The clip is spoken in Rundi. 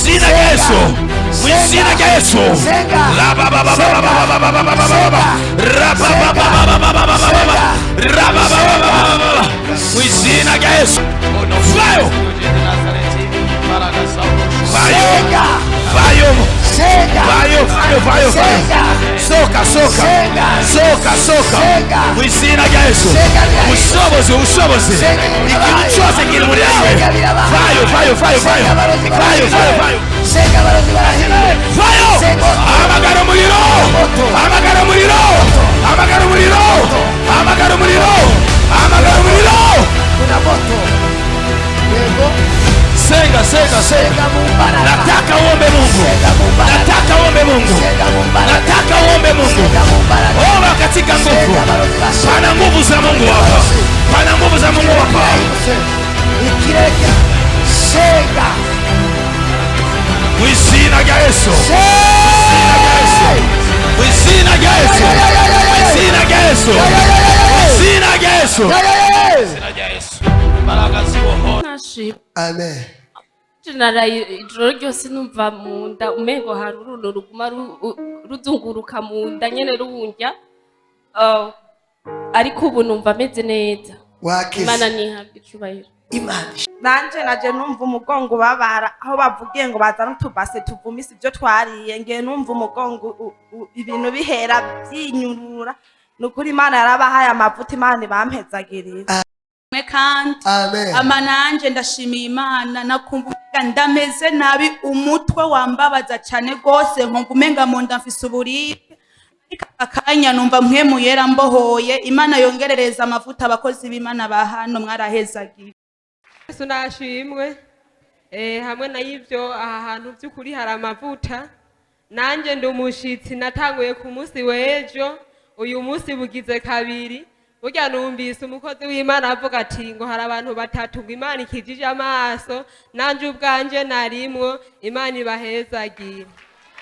izina rya Yesu, mu izina rya Yesu. Mu izina rya Yesu. Vayo. Vayo. Soka. Mu izina rya Yesu. Ubushobozi. Ikintu cyose kiri muri yawe. Vayo. Hamagara umuriro. Kuna moto. Yego. Senga. Nataka uombe Mungu. Omba katika nguvu. Pana nguvu za Mungu hapa. Ikireka. Senga. Mu izina rya Yesu. Amen. Ijoro ryose numva mu nda umengo hari uruno ruguma ruzunguruka mu nda nyene ruwundya, ariko ubu numva ameze neza. Imana nihabwe icyubahiro. Nanje naje numva umugongo ubabara, aho bavugiye ngo bazana utubase tuvumise ibyo twariye, ngiye numva umugongo ibintu bihera byinyurura. Nukuri Imana yarabahaye amavuta, Imana ibampezagirira. Kandi amananje ndashimiye Imana, nakumva ndameze nabi, umutwe wambabaza cyane gose, nkumva umenga mu nda mfise uburibwe, akanya numva mpemu yera mbohoye. Imana yongerereza amavuta abakozi b'Imana ba hano, mwarahezagiye. Yesu nashimwe. Hamwe na ivyo aha hantu by'ukuri hari amavuta. Nanje ndi umushitsi, natanguye ku munsi w'ejo, uyu munsi bugize kabiri. Burya numvise umukozi w'Imana avuga ati ngo hari abantu batatu ngo Imana ikijije amaso, nanje ubwanje narimwo. Imana ibahezagira.